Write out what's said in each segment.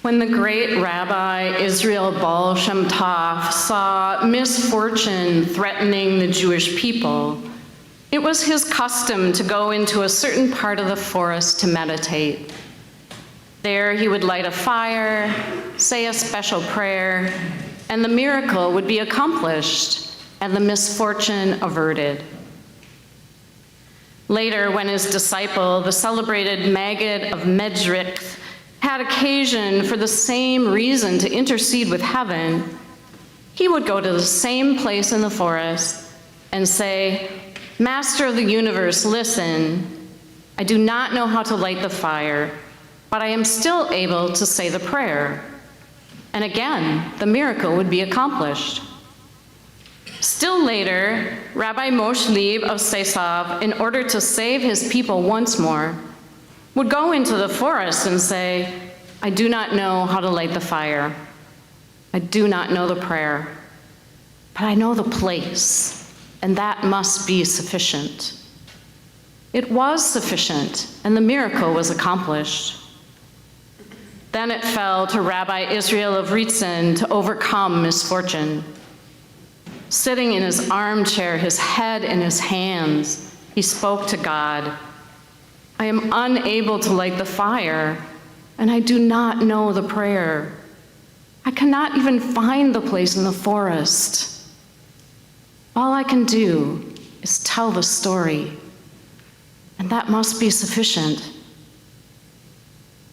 When the great Rabbi Israel Baal Shem Tov saw misfortune threatening the Jewish people, it was his custom to go into a certain part of the forest to meditate. There he would light a fire, say a special prayer, and the miracle would be accomplished and the misfortune averted. Later, when his disciple, the celebrated Maggid of Medjrik, had occasion for the same reason to intercede with heaven, he would go to the same place in the forest and say, "Master of the universe, listen, I do not know how to light the fire, but I am still able to say the prayer." And again, the miracle would be accomplished. Still later, Rabbi Moshe Leib of Sesav, in order to save his people once more, would go into the forest and say, "I do not know how to light the fire. I do not know the prayer, but I know the place, and that must be sufficient." It was sufficient, and the miracle was accomplished. Then it fell to Rabbi Israel of Ritzen to overcome misfortune. Sitting in his armchair, his head in his hands, he spoke to God, "I am unable to light the fire, and I do not know the prayer. I cannot even find the place in the forest. All I can do is tell the story, and that must be sufficient."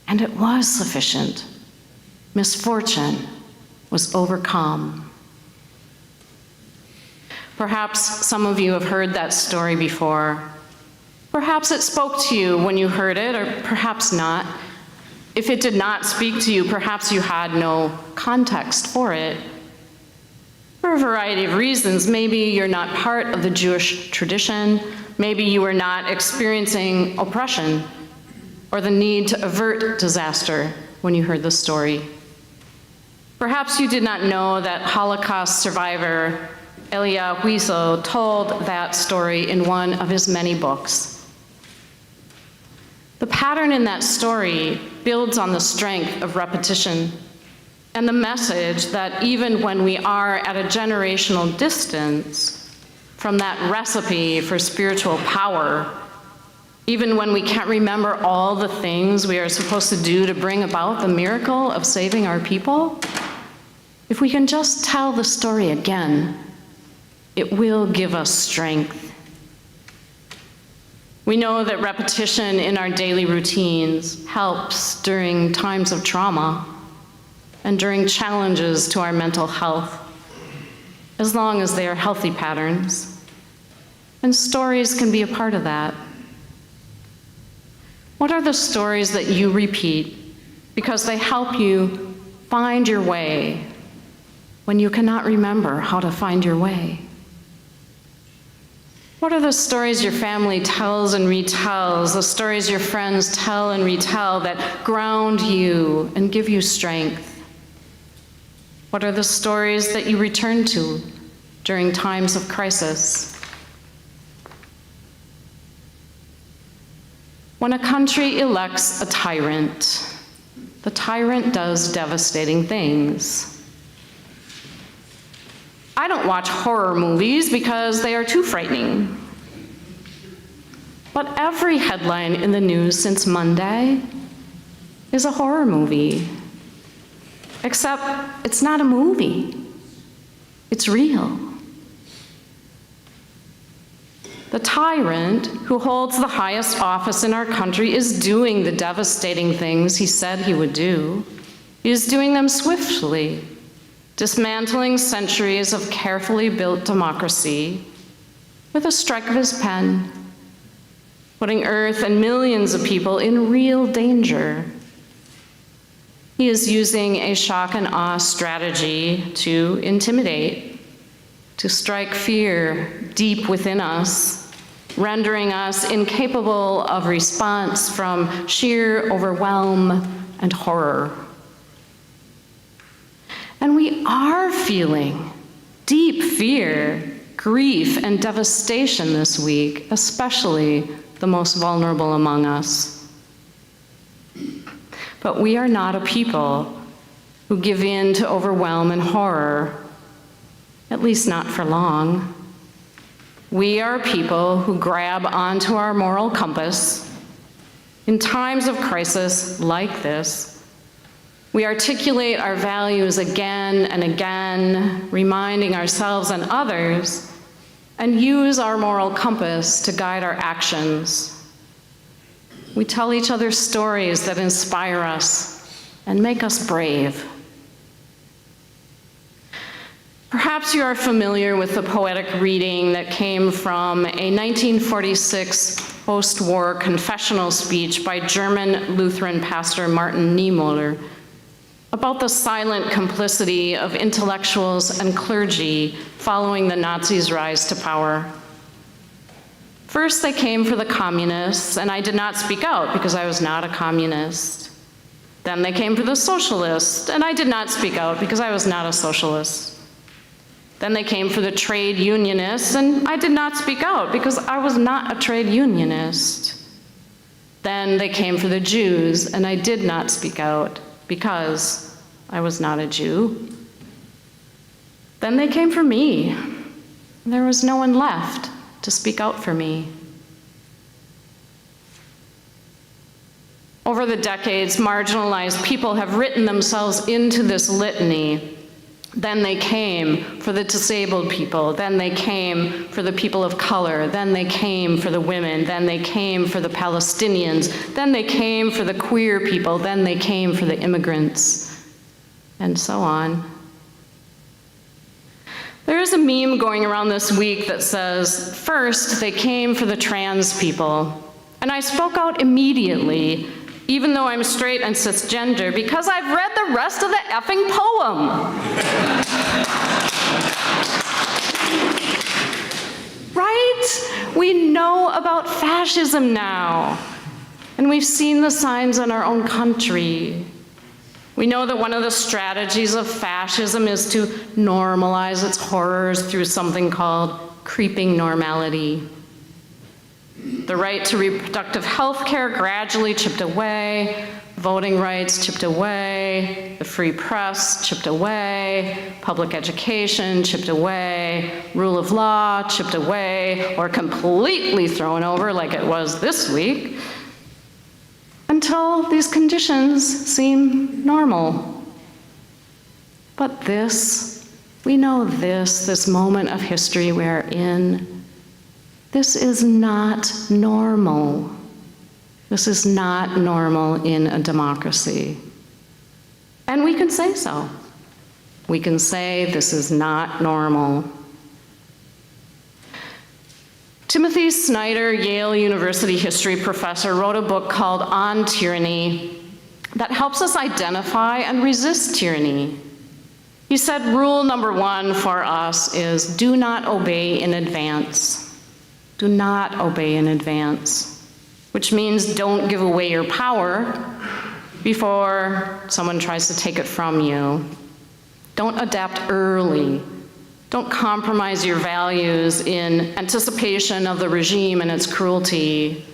And it was sufficient. Misfortune was overcome. Perhaps some of you have heard that story before. Perhaps it spoke to you when you heard it, or perhaps not. If it did not speak to you, perhaps you had no context for it. For a variety of reasons, maybe you're not part of the Jewish tradition, maybe you were not experiencing oppression or the need to avert disaster when you heard the story. Perhaps you did not know that Holocaust survivor Elia Wiesel told that story in one of his many books. The pattern in that story builds on the strength of repetition and the message that even when we are at a generational distance from that recipe for spiritual power, even when we can't remember all the things we are supposed to do to bring about the miracle of saving our people, if we can just tell the story again, it will give us strength. We know that repetition in our daily routines helps during times of trauma and during challenges to our mental health, as long as they are healthy patterns. And stories can be a part of that. What are the stories that you repeat because they help you find your way when you cannot remember how to find your way? What are the stories your family tells and retells, the stories your friends tell and retell that ground you and give you strength? What are the stories that you return to during times of crisis? When a country elects a tyrant, the tyrant does devastating things. I don't watch horror movies because they are too frightening. But every headline in the news since Monday is a horror movie. Except it's not a movie, it's real. The tyrant who holds the highest office in our country is doing the devastating things he said he would do. He is doing them swiftly, dismantling centuries of carefully built democracy with a strike of his pen, putting Earth and millions of people in real danger. He is using a shock and awe strategy to intimidate, to strike fear deep within us, rendering us incapable of response from sheer overwhelm and horror. And we are feeling deep fear, grief, and devastation this week, especially the most vulnerable among us. But we are not a people who give in to overwhelm and horror, at least not for long. We are people who grab onto our moral compass. In times of crisis like this, we articulate our values again and again, reminding ourselves and others, and use our moral compass to guide our actions. We tell each other stories that inspire us and make us brave. Perhaps you are familiar with the poetic reading that came from a 1946 post-war confessional speech by German Lutheran pastor Martin Niemöller about the silent complicity of intellectuals and clergy following the Nazis' rise to power. First, they came for the communists, and I did not speak out because I was not a communist. Then they came for the socialists, and I did not speak out because I was not a socialist. Then they came for the trade unionists, and I did not speak out because I was not a trade unionist. Then they came for the Jews, and I did not speak out because I was not a Jew. Then they came for me, and there was no one left to speak out for me. Over the decades, marginalized people have written themselves into this litany. Then they came for the disabled people. Then they came for the people of color. Then they came for the women. Then they came for the Palestinians. Then they came for the queer people. Then they came for the immigrants, and so on. There is a meme going around this week that says, first, they came for the trans people. And I spoke out immediately, even though I'm straight and cisgender, because I've read the rest of the effing poem. Right? We know about fascism now, and we've seen the signs in our own country. We know that one of the strategies of fascism is to normalize its horrors through something called creeping normality. The right to reproductive health care gradually chipped away, voting rights chipped away, the free press chipped away, public education chipped away, rule of law chipped away, or completely thrown over like it was this week, until these conditions seem normal. But this, we know this moment of history we are in, this is not normal. This is not normal in a democracy. And we can say so. We can say this is not normal. Timothy Snyder, Yale University history professor, wrote a book called On Tyranny that helps us identify and resist tyranny. He said rule number one for us is do not obey in advance. Do not obey in advance, which means don't give away your power before someone tries to take it from you. Don't adapt early. Don't compromise your values in anticipation of the regime and its cruelty.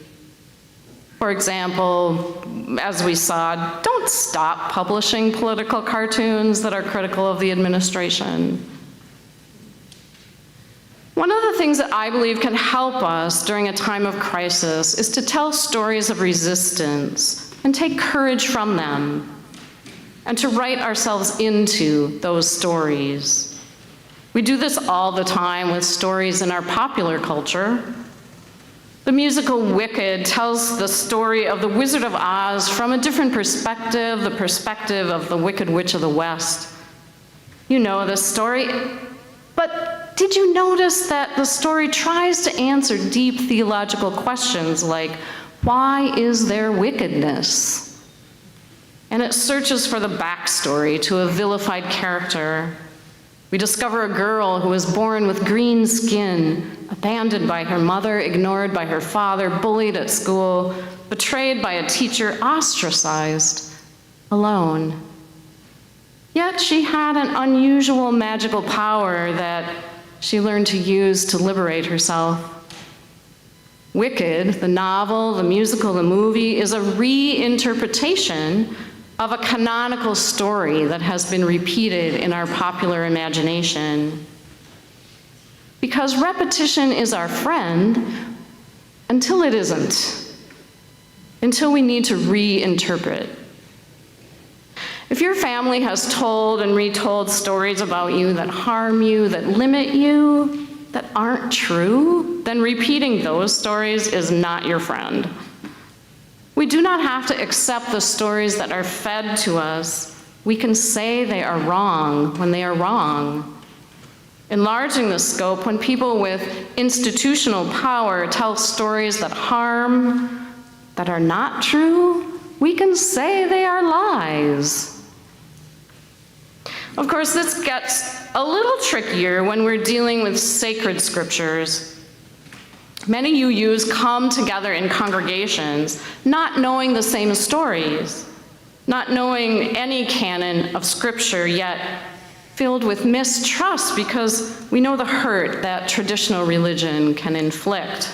For example, as we saw, don't stop publishing political cartoons that are critical of the administration. One of the things that I believe can help us during a time of crisis is to tell stories of resistance and take courage from them, and to write ourselves into those stories. We do this all the time with stories in our popular culture. The musical Wicked tells the story of the Wizard of Oz from a different perspective, the perspective of the Wicked Witch of the West. You know this story, but did you notice that the story tries to answer deep theological questions like, why is there wickedness? And it searches for the backstory to a vilified character. We discover a girl who was born with green skin, abandoned by her mother, ignored by her father, bullied at school, betrayed by a teacher, ostracized, alone. Yet she had an unusual magical power that she learned to use to liberate herself. Wicked, the novel, the musical, the movie, is a reinterpretation of a canonical story that has been repeated in our popular imagination. Because repetition is our friend until it isn't, until we need to reinterpret. If your family has told and retold stories about you that harm you, that limit you, that aren't true, then repeating those stories is not your friend. We do not have to accept the stories that are fed to us. We can say they are wrong when they are wrong. Enlarging the scope, when people with institutional power tell stories that harm, that are not true, we can say they are lies. Of course, this gets a little trickier when we're dealing with sacred scriptures. Many UUs come together in congregations not knowing the same stories, not knowing any canon of scripture, yet filled with mistrust because we know the hurt that traditional religion can inflict.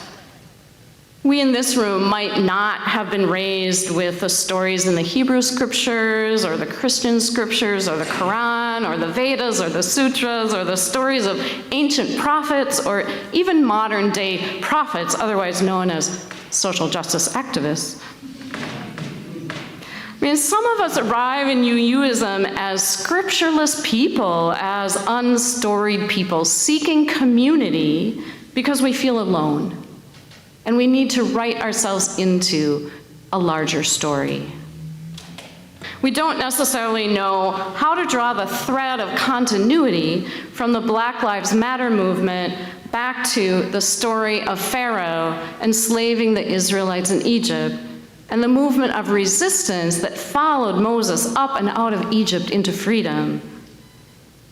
We in this room might not have been raised with the stories in the Hebrew scriptures or the Christian scriptures or the Quran or the Vedas or the sutras or the stories of ancient prophets or even modern day prophets, otherwise known as social justice activists. I mean, some of us arrive in UUism as scriptureless people, as unstoried people seeking community because we feel alone. And we need to write ourselves into a larger story. We don't necessarily know how to draw the thread of continuity from the Black Lives Matter movement back to the story of Pharaoh enslaving the Israelites in Egypt and the movement of resistance that followed Moses up and out of Egypt into freedom.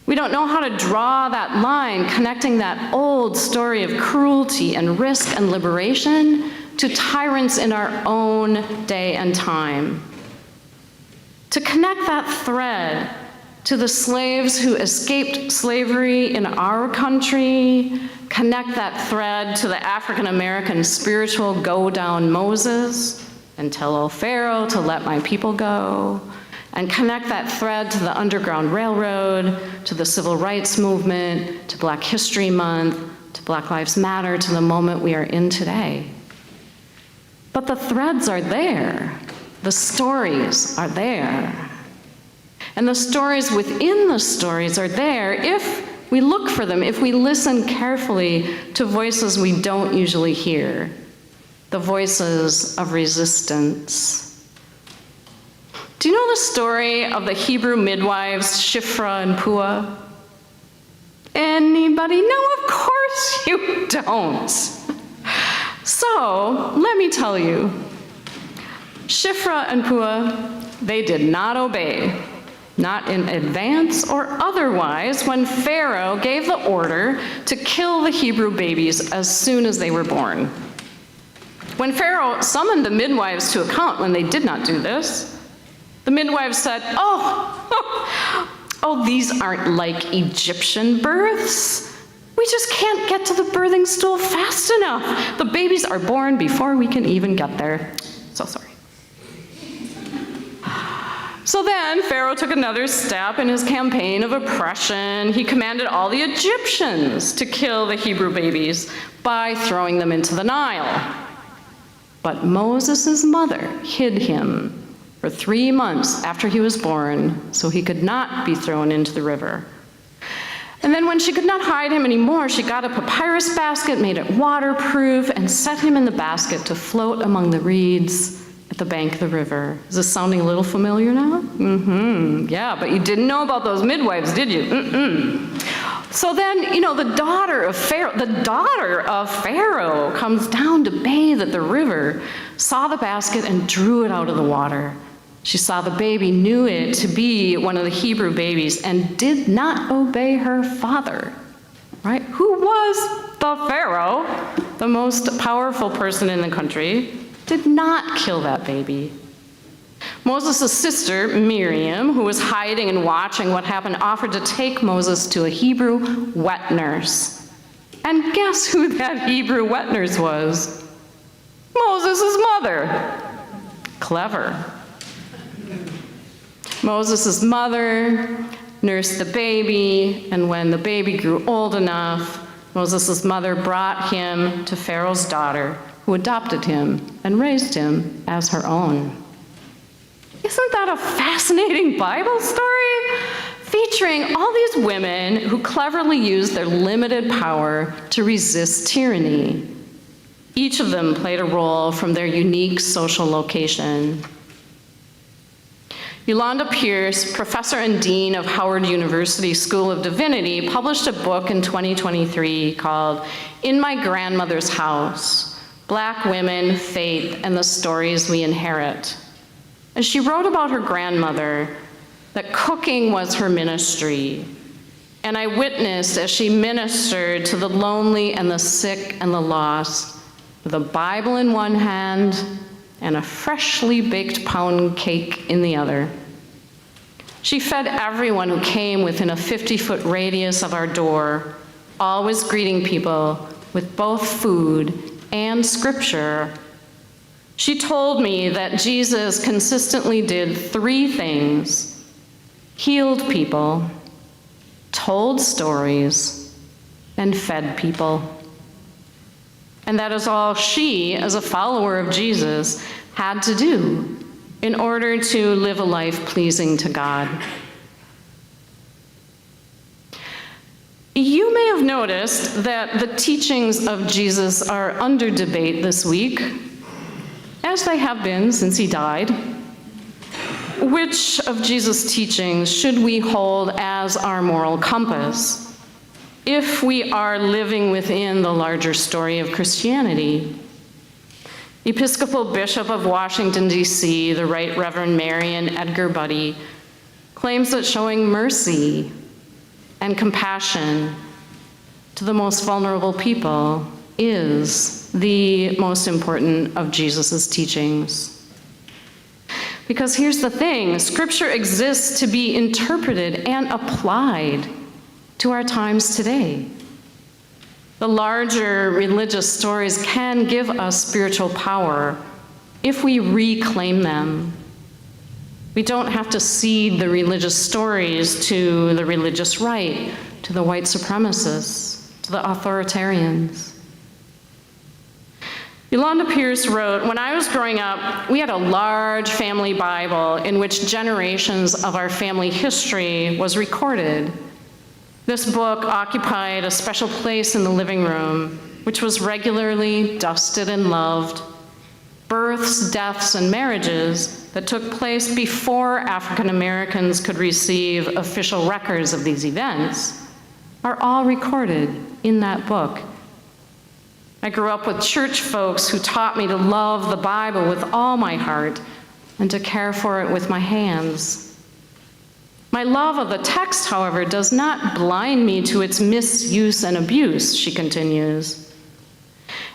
We don't know how to draw that line connecting that old story of cruelty and risk and liberation to tyrants in our own day and time. To connect that thread to the slaves who escaped slavery in our country, connect that thread to the African American spiritual go down Moses and tell old Pharaoh to let my people go, and connect that thread to the Underground Railroad, to the Civil Rights Movement, to Black History Month, to Black Lives Matter, to the moment we are in today. But the threads are there. The stories are there. And the stories within the stories are there if we look for them, if we listen carefully to voices we don't usually hear, the voices of resistance. Do you know the story of the Hebrew midwives, Shifra and Puah? Anybody? No, of course you don't. So, let me tell you. Shifra and Puah, they did not obey, not in advance or otherwise, when Pharaoh gave the order to kill the Hebrew babies as soon as they were born. When Pharaoh summoned the midwives to account when they did not do this, the midwives said, oh, these aren't like Egyptian births. We just can't get to the birthing stool fast enough. The babies are born before we can even get there. So sorry. So then Pharaoh took another step in his campaign of oppression. He commanded all the Egyptians to kill the Hebrew babies by throwing them into the Nile. But Moses' mother hid him for 3 months after he was born, so he could not be thrown into the river. And then when she could not hide him anymore, she got a papyrus basket, made it waterproof, and set him in the basket to float among the reeds at the bank of the river. Is this sounding a little familiar now? Yeah, but you didn't know about those midwives, did you? So then, the daughter of Pharaoh comes down to bathe at the river, saw the basket and drew it out of the water. She saw the baby, knew it to be one of the Hebrew babies, and did not obey her father, right? Who was the Pharaoh, the most powerful person in the country, did not kill that baby. Moses' sister, Miriam, who was hiding and watching what happened, offered to take Moses to a Hebrew wet nurse. And guess who that Hebrew wet nurse was? Moses' mother. Clever. Moses' mother nursed the baby, and when the baby grew old enough, Moses' mother brought him to Pharaoh's daughter, who adopted him and raised him as her own. Isn't that a fascinating Bible story? Featuring all these women who cleverly used their limited power to resist tyranny. Each of them played a role from their unique social location. Yolanda Pierce, professor and dean of Howard University School of Divinity, published a book in 2023 called In My Grandmother's House: Black Women, Faith, and the Stories We Inherit. And she wrote about her grandmother, that cooking was her ministry. And I witnessed as she ministered to the lonely and the sick and the lost, with a Bible in one hand and a freshly baked pound cake in the other. She fed everyone who came within a 50-foot radius of our door, always greeting people with both food and scripture. She told me that Jesus consistently did 3 things: healed people, told stories, and fed people. And that is all she, as a follower of Jesus, had to do in order to live a life pleasing to God. You may have noticed that the teachings of Jesus are under debate this week, as they have been since he died. Which of Jesus' teachings should we hold as our moral compass if we are living within the larger story of Christianity? Episcopal Bishop of Washington, D.C., the Right Reverend Marion Edgar Buddy, claims that showing mercy and compassion to the most vulnerable people is the most important of Jesus' teachings. Because here's the thing, Scripture exists to be interpreted and applied to our times today. The larger religious stories can give us spiritual power if we reclaim them. We don't have to cede the religious stories to the religious right, to the white supremacists, to the authoritarians. Yolanda Pierce wrote, "When I was growing up, we had a large family Bible in which generations of our family history was recorded. This book occupied a special place in the living room, which was regularly dusted and loved. Births, deaths, and marriages that took place before African Americans could receive official records of these events are all recorded in that book. I grew up with church folks who taught me to love the Bible with all my heart and to care for it with my hands. My love of the text, however, does not blind me to its misuse and abuse," she continues.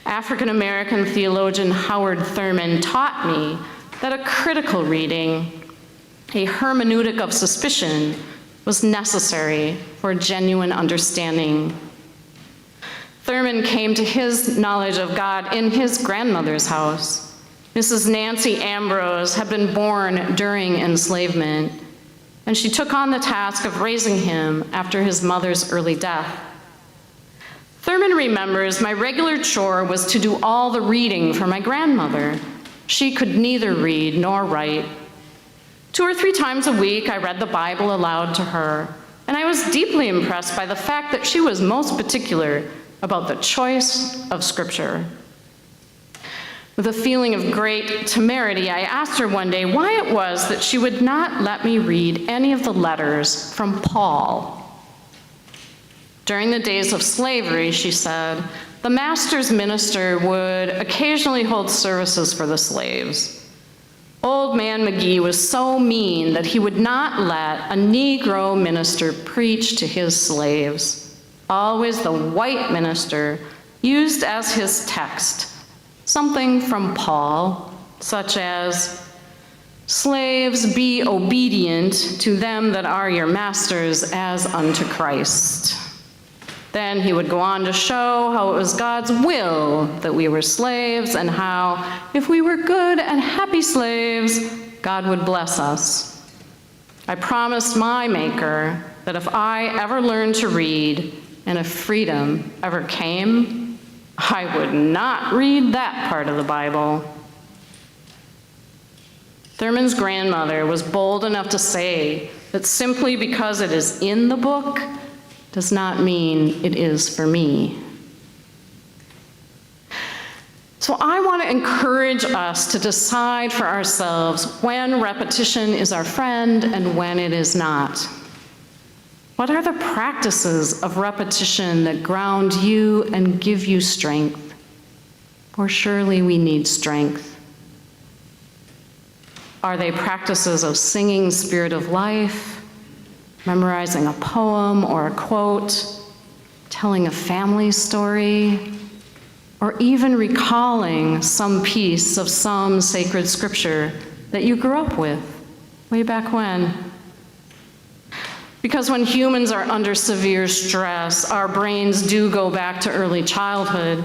African American theologian Howard Thurman taught me that a critical reading, a hermeneutic of suspicion, was necessary for genuine understanding. Thurman came to his knowledge of God in his grandmother's house. Mrs. Nancy Ambrose had been born during enslavement, and she took on the task of raising him after his mother's early death. Thurman remembers, "My regular chore was to do all the reading for my grandmother. She could neither read nor write. 2 or 3 times a week, I read the Bible aloud to her, and I was deeply impressed by the fact that she was most particular about the choice of scripture. With a feeling of great temerity, I asked her one day why it was that she would not let me read any of the letters from Paul. During the days of slavery," she said, "the master's minister would occasionally hold services for the slaves. Old man McGee was so mean that he would not let a Negro minister preach to his slaves. Always the white minister used as his text something from Paul, such as, 'Slaves, be obedient to them that are your masters as unto Christ.' Then he would go on to show how it was God's will that we were slaves, and how, if we were good and happy slaves, God would bless us. I promised my Maker that if I ever learned to read and if freedom ever came, I would not read that part of the Bible. Thurman's grandmother was bold enough to say that simply because it is in the book does not mean it is for me. So I want to encourage us to decide for ourselves when repetition is our friend and when it is not. What are the practices of repetition that ground you and give you strength? For surely we need strength. Are they practices of singing Spirit of Life, memorizing a poem or a quote, telling a family story, or even recalling some piece of some sacred scripture that you grew up with way back when? Because when humans are under severe stress, our brains do go back to early childhood,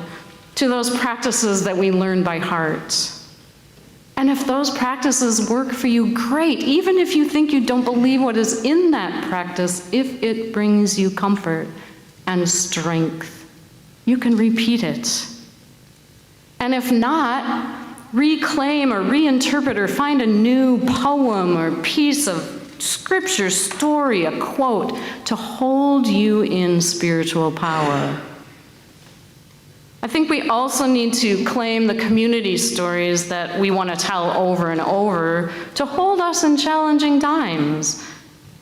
to those practices that we learn by heart. And if those practices work for you, great. Even if you think you don't believe what is in that practice, if it brings you comfort and strength, you can repeat it. And if not, reclaim or reinterpret or find a new poem or piece of scripture, story, a quote to hold you in spiritual power. I think we also need to claim the community stories that we want to tell over and over to hold us in challenging times,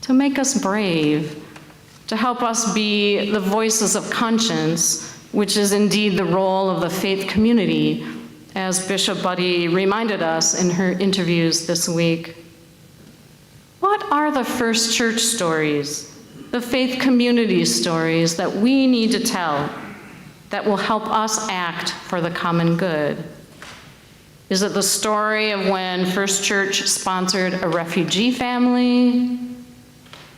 to make us brave, to help us be the voices of conscience, which is indeed the role of the faith community, as Bishop Buddy reminded us in her interviews this week. What are the first church stories, the faith community stories that we need to tell that will help us act for the common good? Is it the story of when First Church sponsored a refugee family?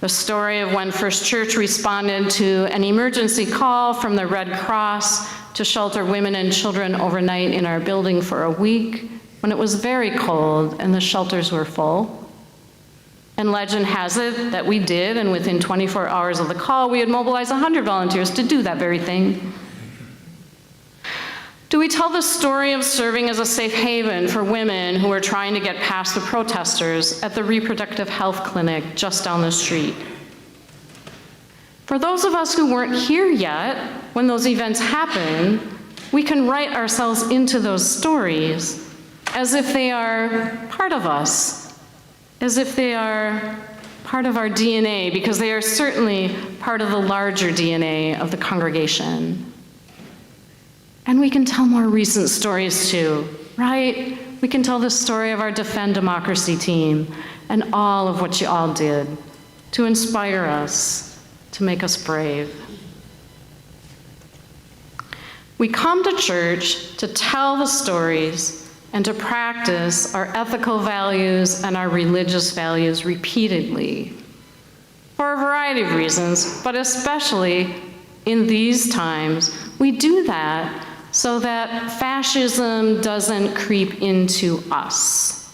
The story of when First Church responded to an emergency call from the Red Cross to shelter women and children overnight in our building for a week when it was very cold and the shelters were full? And legend has it that we did, and within 24 hours of the call, we had mobilized 100 volunteers to do that very thing. Do we tell the story of serving as a safe haven for women who are trying to get past the protesters at the reproductive health clinic just down the street? For those of us who weren't here yet when those events happened, we can write ourselves into those stories as if they are part of us, as if they are part of our DNA, because they are certainly part of the larger DNA of the congregation. And we can tell more recent stories too, right? We can tell the story of our Defend Democracy team and all of what you all did to inspire us, to make us brave. We come to church to tell the stories and to practice our ethical values and our religious values repeatedly for a variety of reasons, but especially in these times, we do that so that fascism doesn't creep into us.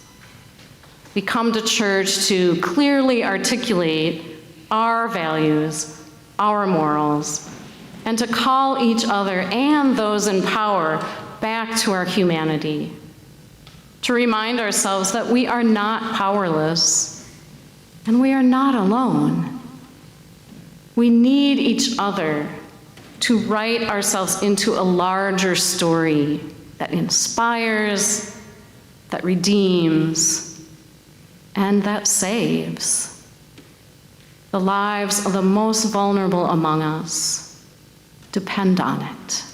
We come to church to clearly articulate our values, our morals, and to call each other and those in power back to our humanity. To remind ourselves that we are not powerless and we are not alone. We need each other to write ourselves into a larger story that inspires, that redeems, and that saves. The lives of the most vulnerable among us depend on it.